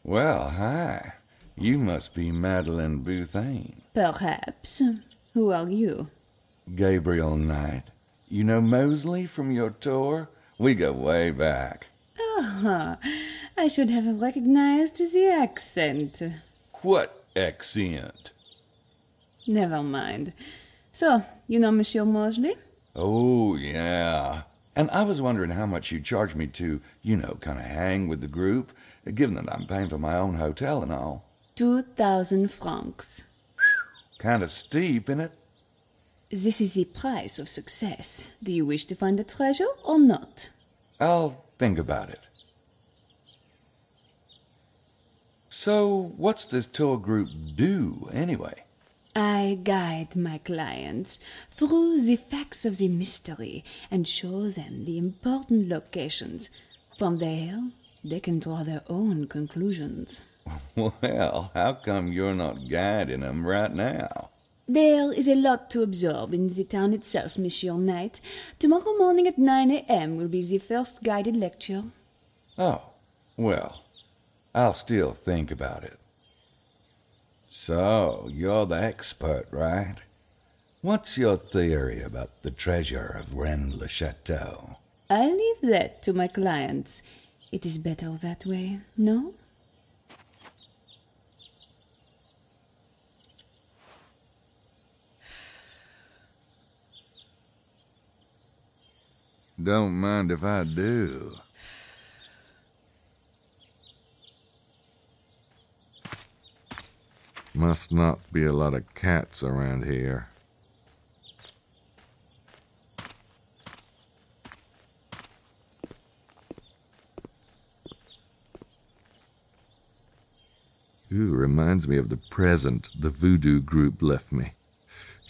Well, hi. You must be Madeline Bouthane. Perhaps. Who are you? Gabriel Knight. You know Mosley from your tour? We go way back. Ah, I should have recognized the accent. What accent? Never mind. So, you know Monsieur Mosley? Oh, yeah. And I was wondering how much you'd charge me to, kind of hang with the group, given that I'm paying for my own hotel and all. 2,000 francs. Kind of steep, innit? This is the price of success. Do you wish to find the treasure or not? I'll think about it. So, what's this tour group do, anyway? I guide my clients through the facts of the mystery and show them the important locations. From there, they can draw their own conclusions. Well, how come you're not guiding them right now? There is a lot to absorb in the town itself, Monsieur Knight. Tomorrow morning at 9 a.m. will be the first guided lecture. Oh, well, I'll still think about it. So, you're the expert, right? What's your theory about the treasure of Rennes-le-Château? I leave that to my clients. It is better that way, no? Don't mind if I do. Must not be a lot of cats around here. Ooh, reminds me of the present the voodoo group left me.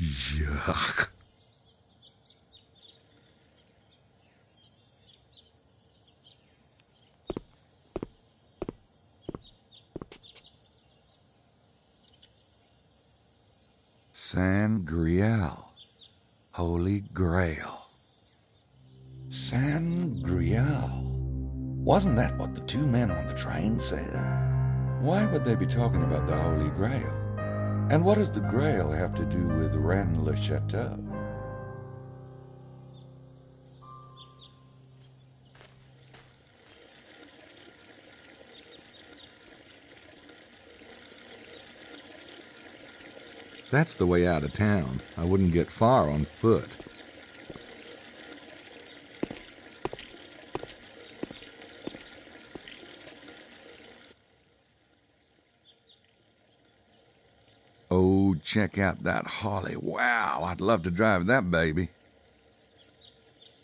Yuck. San Grial. Holy Grail. San Grial. Wasn't that what the two men on the train said? Why would they be talking about the Holy Grail? And what does the Grail have to do with Rennes-le-Château? That's the way out of town. I wouldn't get far on foot. Oh, check out that Holly. Wow, I'd love to drive that baby.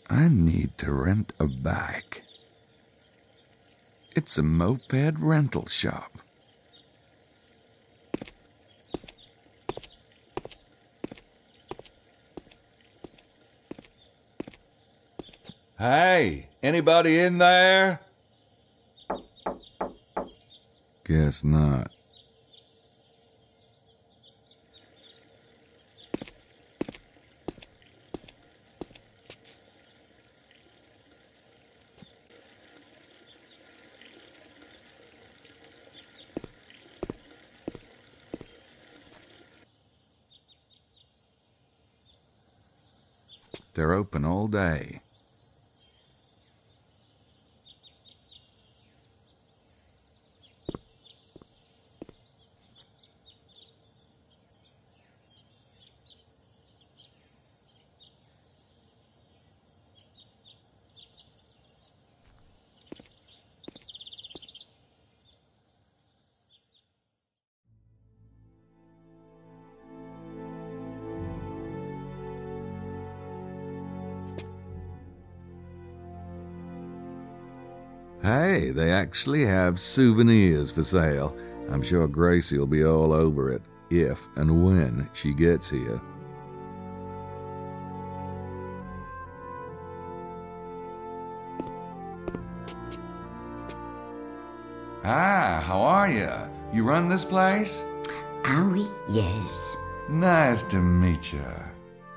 I need to rent a bike. It's a moped rental shop. Hey, anybody in there? Guess not. They're open all day. Hey, they actually have souvenirs for sale. I'm sure Gracie'll be all over it, if and when she gets here. Hi, how are you? You run this place? Ah oui, yes. Nice to meet you.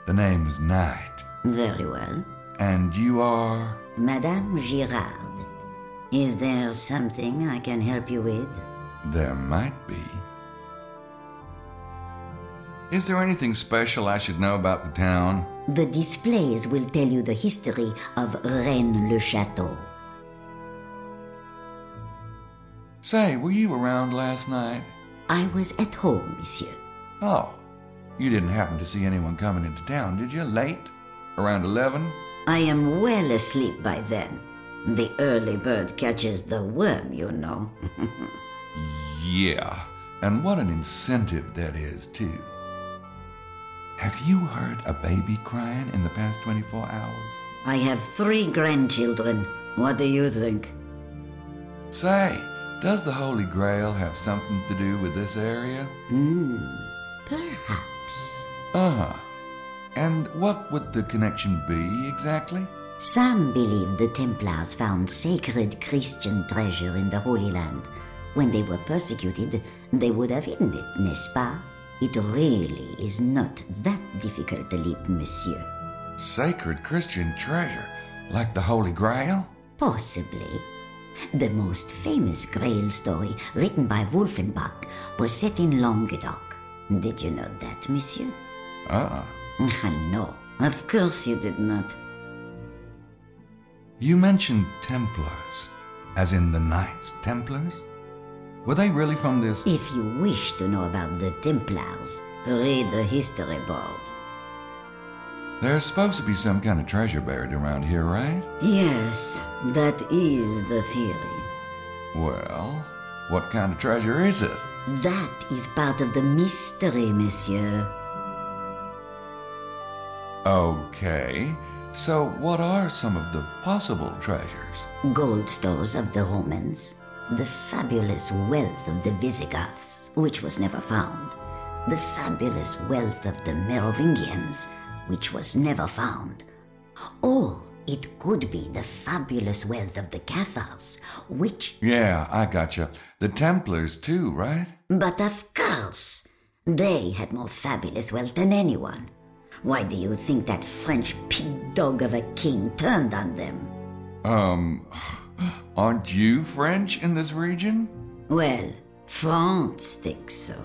The name's Knight. Very well. And you are? Madame Girard. Is there something I can help you with? There might be. Is there anything special I should know about the town? The displays will tell you the history of Rennes-le-Château. Say, were you around last night? I was at home, monsieur. Oh, you didn't happen to see anyone coming into town, did you? Late? Around 11? I am well asleep by then. The early bird catches the worm, you know. Yeah, and what an incentive that is, too. Have you heard a baby crying in the past 24 hours? I have 3 grandchildren. What do you think? Say, does the Holy Grail have something to do with this area? Perhaps. Uh-huh. And what would the connection be, exactly? Some believe the Templars found sacred Christian treasure in the Holy Land. When they were persecuted, they would have hidden it, n'est-ce pas? It really is not that difficult a leap, monsieur. Sacred Christian treasure, like the Holy Grail? Possibly. The most famous Grail story, written by Wolfenbach, was set in Languedoc. Did you know that, monsieur? No, of course you did not. You mentioned Templars, as in the Knights Templars? Were they really from this? If you wish to know about the Templars, read the history board. There's supposed to be some kind of treasure buried around here, right? Yes, that is the theory. Well, what kind of treasure is it? That is part of the mystery, monsieur. Okay, so what are some of the possible treasures? Gold stores of the Romans, the fabulous wealth of the Visigoths, which was never found, the fabulous wealth of the Merovingians, which was never found, or it could be the fabulous wealth of the Cathars, which... Yeah, I gotcha. The Templars too, right? But of course, they had more fabulous wealth than anyone. Why do you think that French pig dog of a king turned on them? Aren't you French in this region? Well, France thinks so.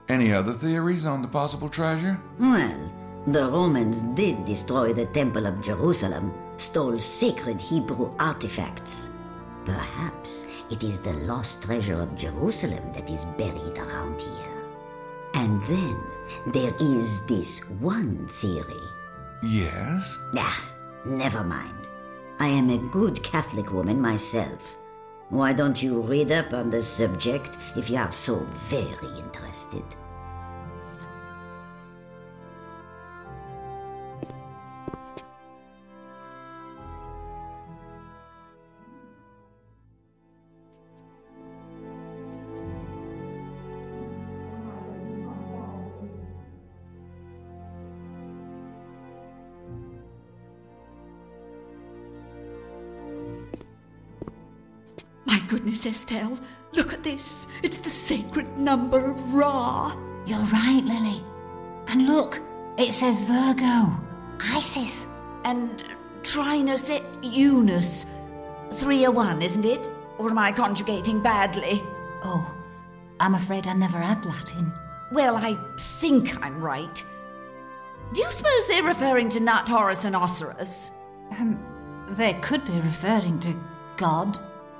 Any other theories on the possible treasure? Well, the Romans did destroy the Temple of Jerusalem, stole sacred Hebrew artifacts. Perhaps it is the lost treasure of Jerusalem that is buried around here. And then there is this one theory. Yes? Never mind. I am a good Catholic woman myself. Why don't you read up on the subject if you are so very interested? My goodness, Estelle, look at this. It's the sacred number of Ra. You're right, Lily. And look, it says Virgo, Isis. And Trinus et Unus. 301, isn't it? Or am I conjugating badly? Oh, I'm afraid I never had Latin. Well, I think I'm right. Do you suppose they're referring to Nut, Horus, and Osiris? They could be referring to God,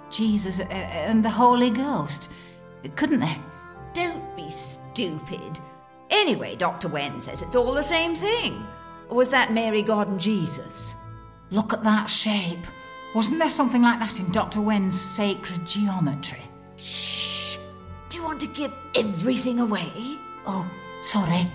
Jesus, and the Holy Ghost, couldn't they? Don't be stupid. Anyway, Dr. Wen says it's all the same thing. Or was that Mary, God, and Jesus? Look at that shape. Wasn't there something like that in Dr. Wen's sacred geometry? Shh! Do you want to give everything away? Oh, sorry.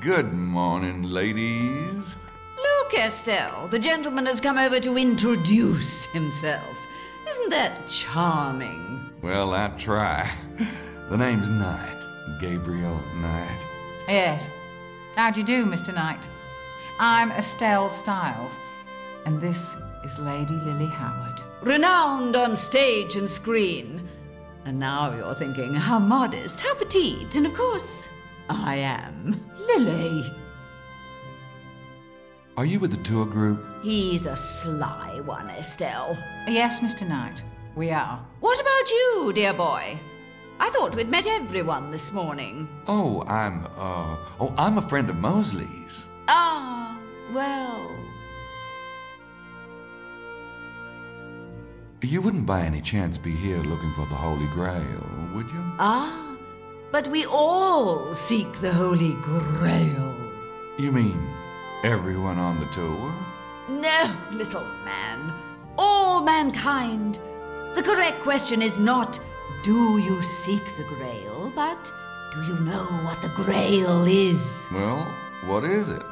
Good morning, ladies. Look, Estelle, the gentleman has come over to introduce himself. Isn't that charming? Well, I try. The name's Knight. Gabriel Knight. Yes. How do you do, Mr. Knight? I'm Estelle Styles, and this is Lady Lily Howard. Renowned on stage and screen. And now you're thinking, how modest, how petite, and of course, I am Lily. Are you with the tour group? He's a sly one, Estelle. Yes, Mr. Knight, we are. What about you, dear boy? I thought we'd met everyone this morning. Oh, I'm a friend of Mosley's. Ah, well. You wouldn't by any chance be here looking for the Holy Grail, would you? Ah, but we all seek the Holy Grail. You mean everyone on the tour? No, little man. All mankind. The correct question is not, do you seek the Grail, but do you know what the Grail is? Well, what is it?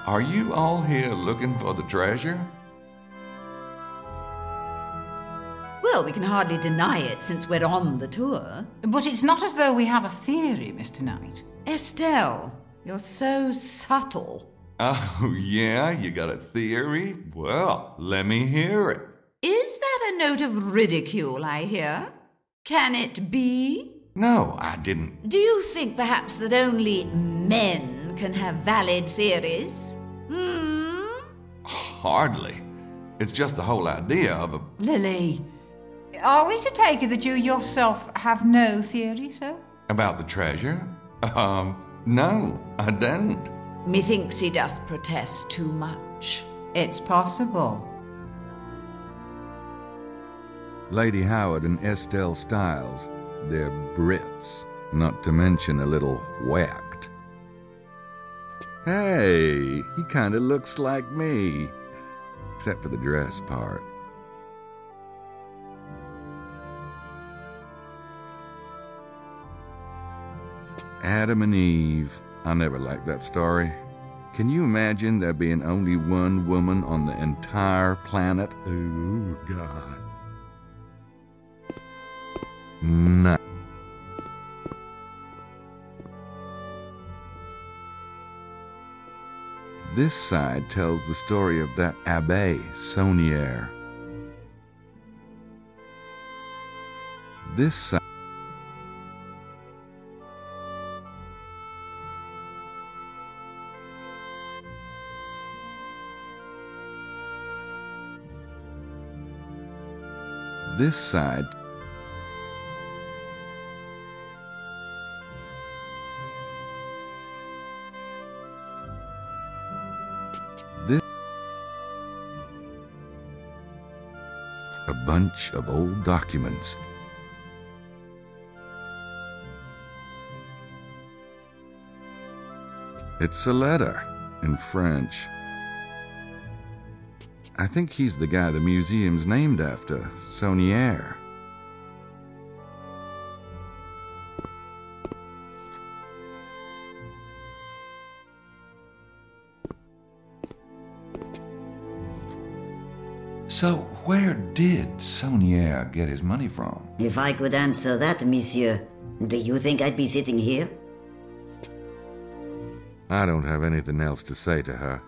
Are you all here looking for the treasure? Well, we can hardly deny it since we're on the tour. But it's not as though we have a theory, Mr. Knight. Estelle, you're so subtle. Oh, yeah? You got a theory? Well, let me hear it. Is that a note of ridicule I hear? Can it be? No, I didn't. Do you think perhaps that only men can have valid theories? Hardly. It's just the whole idea of a... Lily, are we to take it that you yourself have no theory, sir? About the treasure? No, I don't. Methinks he doth protest too much. It's possible. Lady Howard and Estelle Styles, they're Brits, not to mention a little whacked. Hey, he kinda looks like me, except for the dress part. Adam and Eve. I never liked that story. Can you imagine there being only one woman on the entire planet? Oh, God. No. This side tells the story of that Abbé Saunière. This side This side a bunch of old documents. It's a letter in French. I think he's the guy the museum's named after, Saunière. So, where did Saunière get his money from? If I could answer that, monsieur, do you think I'd be sitting here? I don't have anything else to say to her.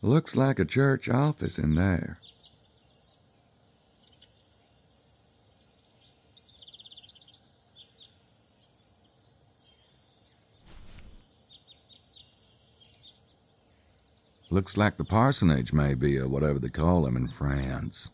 Looks like a church office in there. Looks like the parsonage, maybe, or whatever they call them in France.